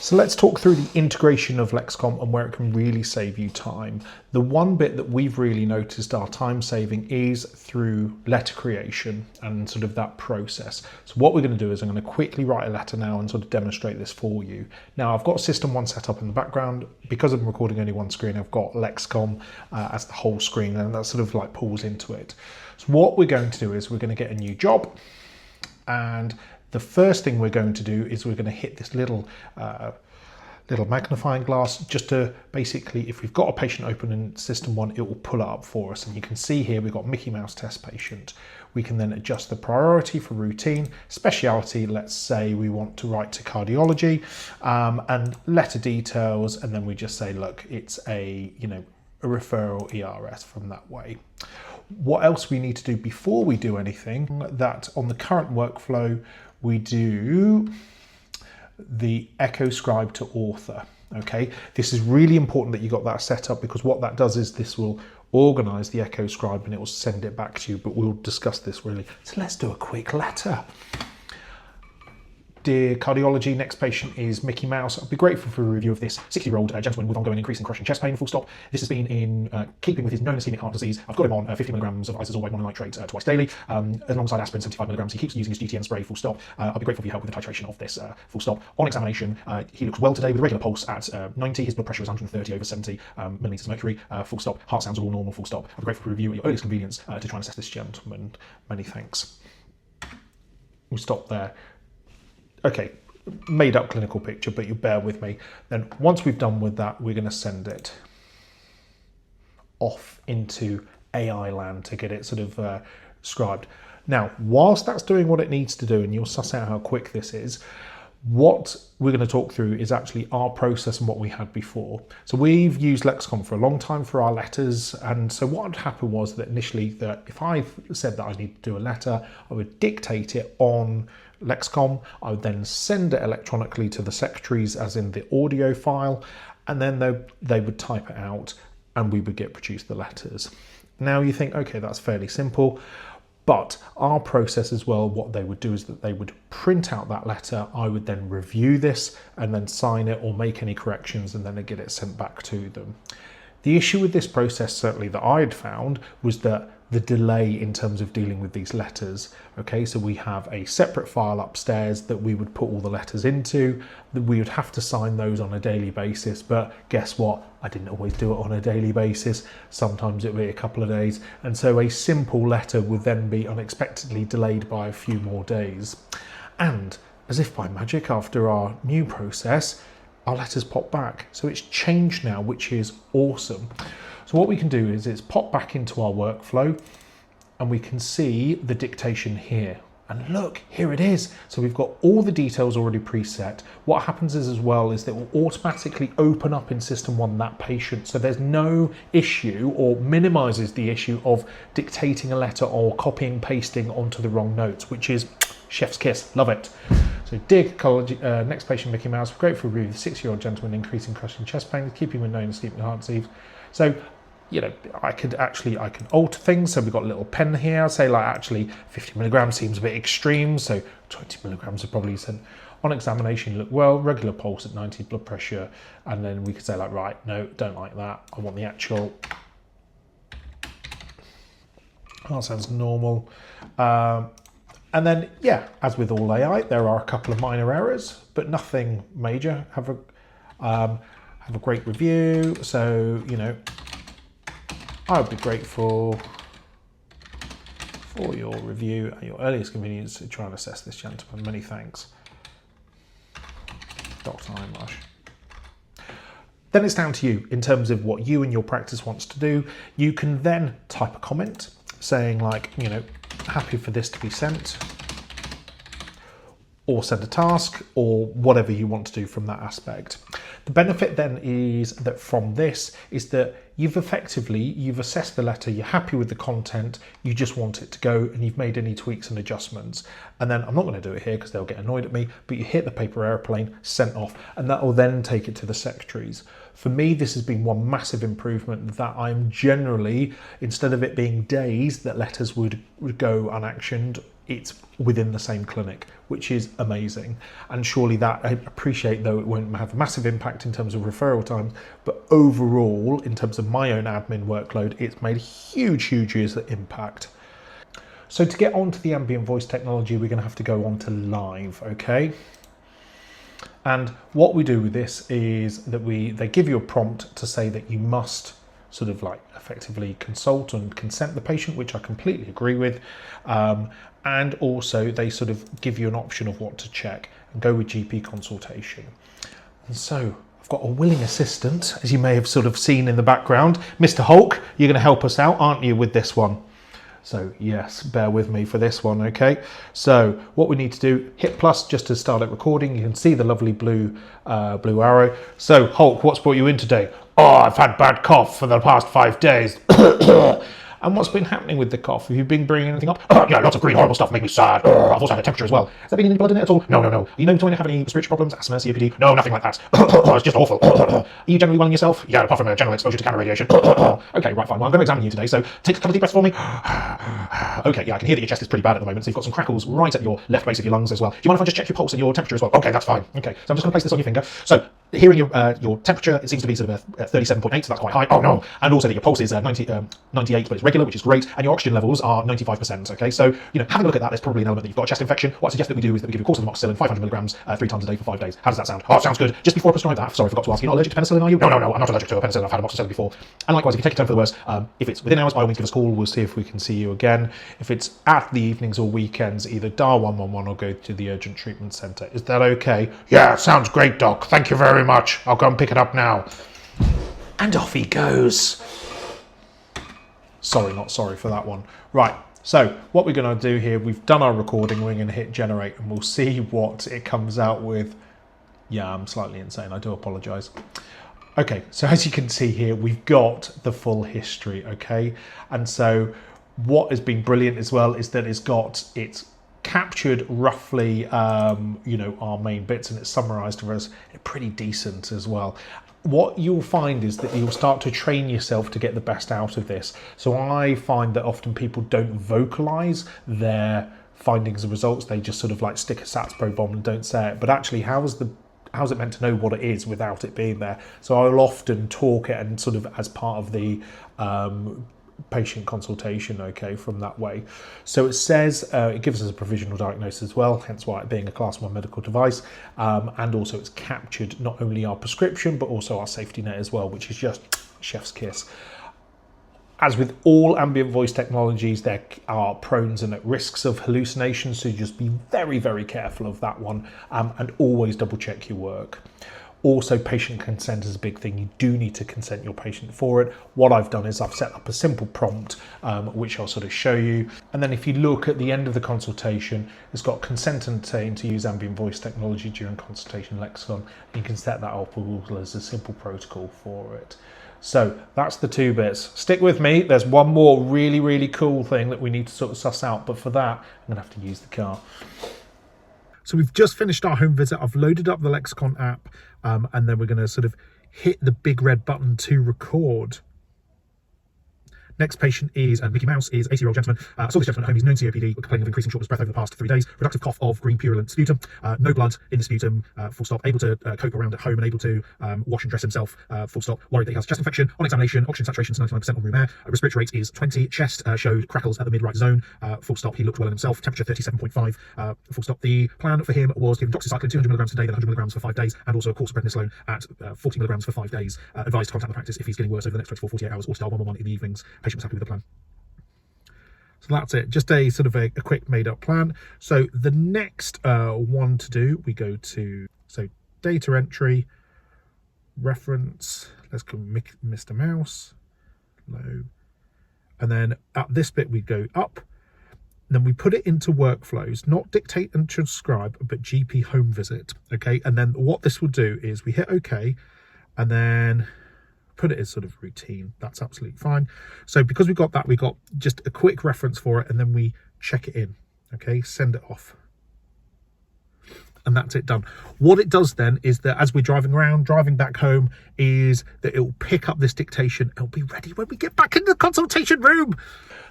So let's talk through the integration of LEXACOM and where it can really save you time. The one bit that we've really noticed our time saving is through letter creation and sort of that process. So what we're going to do is I'm going to quickly write a letter now and sort of demonstrate this for you. Now I've got System 1 set up in the background. Because I'm recording only one screen, I've got LEXACOM as the whole screen, and that sort of like pulls into it. So what we're going to do is we're going to get a new job, and the first thing we're going to do is we're going to hit this little magnifying glass just to basically, if we've got a patient open in System 1, it will pull it up for us. And you can see here we've got Mickey Mouse test patient. We can then adjust the priority for routine, speciality, let's say we want to write to cardiology, and letter details, and then we just say, look, it's a referral ERS from that way. What else we need to do before we do anything, that on the current workflow, we do the echo scribe to author. Okay, this is really important that you got that set up, because what that does is this will organize the echo scribe and it will send it back to you, but we'll discuss this really. So let's do a quick letter. Dear cardiology, next patient is Mickey Mouse. I'd be grateful for a review of this 60-year-old gentleman with ongoing increasing crushing chest pain, full stop. This has been in keeping with his known ischemic heart disease. I've got him on 50 milligrams of isozolate mononitrate twice daily, alongside aspirin 75 milligrams. He keeps using his GTN spray, full stop. I'll be grateful for your help with the titration of this, full stop. On examination, he looks well today with a regular pulse at 90. His blood pressure is 130 over 70 millimeters mercury, full stop. Heart sounds are all normal, full stop. I'll be grateful for a review at your earliest convenience to try and assess this gentleman. Many thanks. We'll stop there. Okay. Made up clinical picture, but you bear with me. Then once we've done with that, we're going to send it off into AI land to get it sort of scribed. Now, whilst that's doing what it needs to do, and you'll suss out how quick this is, what we're going to talk through is actually our process and what we had before. So we've used LEXACOM for a long time for our letters, and so what had happened was that initially, that if I said that I need to do a letter, I would dictate it on LEXACOM. I would then send it electronically to the secretaries, as in the audio file, and then they would type it out and we would get produced the letters. Now you think, okay, that's fairly simple. But our process as well, what they would do is that they would print out that letter. I would then review this and then sign it or make any corrections, and then they get it sent back to them. The issue with this process, certainly that I had found, was that the delay in terms of dealing with these letters. Okay, so we have a separate file upstairs that we would put all the letters into. We would have to sign those on a daily basis, but guess what? I didn't always do it on a daily basis. Sometimes it would be a couple of days. And so a simple letter would then be unexpectedly delayed by a few more days. And as if by magic, after our new process, our letters pop back. So it's changed now, which is awesome. So what we can do is it's pop back into our workflow, and we can see the dictation here. And look, here it is. So we've got all the details already preset. What happens is as well is that it will automatically open up in System 1 that patient. So there's no issue, or minimizes the issue of dictating a letter or copying, pasting onto the wrong notes, which is chef's kiss. Love it. So dear college, next patient, Mickey Mouse, great for a review. The 6-year-old gentleman increasing crushing chest pain, keeping with known ischemic heart disease. So, I can alter things. So we've got a little pen here. I'll say like, actually 50 milligrams seems a bit extreme. So 20 milligrams are probably sent. On examination, look well, regular pulse at 90, blood pressure. And then we could say like, right, no, don't like that. I want the actual, that sounds normal. And then, yeah, as with all AI, there are a couple of minor errors, but nothing major. Have a great review. So, I would be grateful for your review at your earliest convenience to try and assess this gentleman. Many thanks. Dr. Einrush. Then it's down to you in terms of what you and your practice wants to do. You can then type a comment saying like, happy for this to be sent, or send a task, or whatever you want to do from that aspect. The benefit then is that from this is that you've assessed the letter, you're happy with the content, you just want it to go, and you've made any tweaks and adjustments. And then I'm not going to do it here because they'll get annoyed at me, but you hit the paper airplane, sent off, and that will then take it to the secretaries. For me, this has been one massive improvement, that I'm generally, instead of it being days that letters would go unactioned, it's within the same clinic, which is amazing. And surely that, I appreciate, though it won't have a massive impact in terms of referral times, but overall, in terms of my own admin workload, it's made a huge impact. So to get onto the ambient voice technology, we're going to have to go on to live, okay? And what we do with this is that they give you a prompt to say that you must sort of like effectively consult and consent the patient, which I completely agree with. And also they sort of give you an option of what to check and go with GP consultation. And so I've got a willing assistant, as you may have sort of seen in the background. Mr. Hulk, you're going to help us out, aren't you, with this one? So yes, bear with me for this one, okay? So what we need to do, hit plus just to start it recording. You can see the lovely blue arrow. So Hulk, what's brought you in today? Oh, I've had bad cough for the past 5 days. And what's been happening with the cough? Have you been bringing anything up? Yeah, lots of green horrible stuff make me sad. I've also had a temperature as well. Has there been any blood in it at all? No. Are you known to have any respiratory problems, asthma, COPD? No, nothing like that. It's just awful. Are you generally well in yourself? Yeah, apart from a general exposure to gamma radiation. Okay, right, fine. Well, I'm going to examine you today, so take a couple of deep breaths for me. Okay, yeah, I can hear that your chest is pretty bad at the moment, so you've got some crackles right at your left base of your lungs as well. Do you mind if I just check your pulse and your temperature as well? Okay, that's fine. Okay, so I'm just going to place this on your finger. So hearing your temperature, it seems to be sort of 37.8, so that's quite high. Oh no! And also that your pulse is 98, but it's regular, which is great, and your oxygen levels are 95%. Okay, so having a look at that, there's probably an element that you've got a chest infection. What I suggest that we do is that we give you a course of amoxicillin, 500 milligrams, 3 times a day for 5 days. How does that sound? Oh, it sounds good. Just before I prescribe that, sorry, I forgot to ask, you're not allergic to penicillin, are you? No, I'm not allergic to penicillin. I've had amoxicillin before. And likewise, if you take your turn for the worst, if it's within hours, by all means give us a call. We'll see if we can see you again. If it's at the evenings or weekends, either dial 111 or go to the urgent treatment centre. Is that okay? Yeah, sounds great, Doc. Thank you very much. I'll go and pick it up now. And off he goes. Sorry, not sorry for that one. Right, so what we're going to do here, we've done our recording, we're going to hit generate and we'll see what it comes out with. Yeah, I'm slightly insane, I do apologise. Okay, so as you can see here, we've got the full history, okay? And so what has been brilliant as well is that it's captured roughly, our main bits, and it's summarised for us pretty decent as well. What you'll find is that you'll start to train yourself to get the best out of this. So I find that often people don't vocalise their findings and results. They just sort of like stick a SATS probe on and don't say it. But actually, how's it meant to know what it is without it being there? So I'll often talk it and sort of as part of the patient consultation, okay, from that way. So it says it gives us a provisional diagnosis as well, hence why it being a class 1 medical device, and also it's captured not only our prescription but also our safety net as well, which is just chef's kiss. As with all ambient voice technologies, there are pros and risks of hallucinations, so just be very careful of that one, and always double check your work. Also, patient consent is a big thing. You do need to consent your patient for it. What I've done is I've set up a simple prompt, which I'll sort of show you. And then if you look at the end of the consultation, it's got consent and saying to use ambient voice technology during consultation LEXACOM. You can set that up as a simple protocol for it. So that's the 2 bits. Stick with me. There's one more really cool thing that we need to sort of suss out. But for that, I'm gonna have to use the car. So we've just finished our home visit. I've loaded up the LEXACOM app, and then we're going to sort of hit the big red button to record. Next patient is Mickey Mouse, is 80-year-old gentleman. I saw this gentleman at home. He's known COPD, complaining of increasing shortness of breath over the past 3 days. Productive cough of green purulent sputum. No blood in the sputum, full stop. Able to cope around at home and able to wash and dress himself, full stop. Worried that he has chest infection. On examination, oxygen saturation is 99% on room air. Respiratory rate is 20. Chest showed crackles at the mid-right zone, full stop. He looked well in himself. Temperature 37.5, full stop. The plan for him was given doxycycline 200 milligrams a day, then 100 milligrams for 5 days, and also a course of prednisolone at 40 milligrams for 5 days. Advised to contact the practice if he's getting worse over the next 24-48 hours, or dial 111 in the evenings. Patient was happy with the plan. So that's it, just a sort of a quick made up plan. So the next one to do, we go to, so data entry, reference, let's go Mr. Mouse, low. And then at this bit, we go up, then we put it into workflows, not dictate and transcribe, but GP home visit, okay? And then what this will do is we hit okay, and then put it as sort of routine. That's absolutely fine. So because we got that, we got just a quick reference for it, and then we check it in, okay? Send it off. and that's it done. What it does then is that as we're driving around, driving back home, is that it will pick up this dictation and it'll be ready when we get back into the consultation room.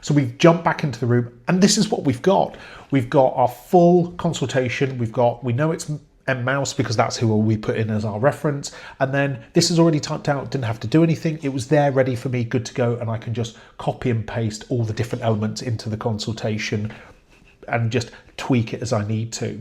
So we've jumped back into the room, and this is what we've got. We've got our full consultation. We know it's Mouse because that's who we put in as our reference. And then this is already typed out, didn't have to do anything. It was there ready for me, good to go. And I can just copy and paste all the different elements into the consultation and just tweak it as I need to.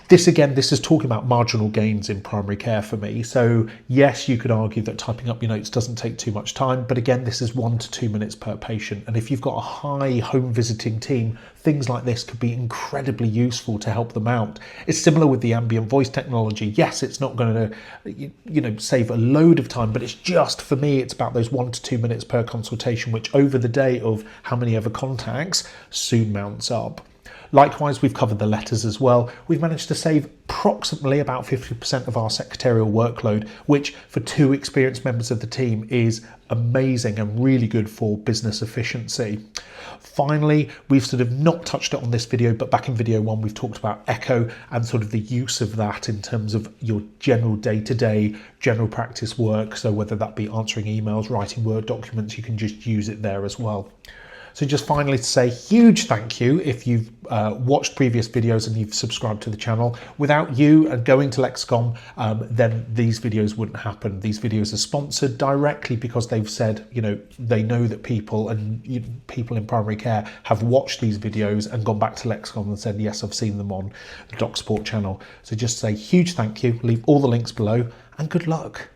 This is talking about marginal gains in primary care for me. So yes, you could argue that typing up your notes doesn't take too much time, but again, this is 1 to 2 minutes per patient. And if you've got a high home visiting team, things like this could be incredibly useful to help them out. It's similar with the ambient voice technology. Yes, it's not going to, save a load of time, but it's just, for me, it's about those 1 to 2 minutes per consultation, which over the day of how many ever contacts soon mounts up. Likewise, we've covered the letters as well. We've managed to save approximately about 50% of our secretarial workload, which for 2 experienced members of the team is amazing and really good for business efficiency. Finally, we've sort of not touched it on this video, but back in video 1, we've talked about Echo and sort of the use of that in terms of your general day-to-day general practice work. So whether that be answering emails, writing Word documents, you can just use it there as well. So just finally to say huge thank you if you've watched previous videos and you've subscribed to the channel. Without you and going to LEXACOM, then these videos wouldn't happen. These videos are sponsored directly because they've said, they know that people in primary care have watched these videos and gone back to LEXACOM and said, yes, I've seen them on the Doc Support channel. So just say huge thank you, leave all the links below, and good luck.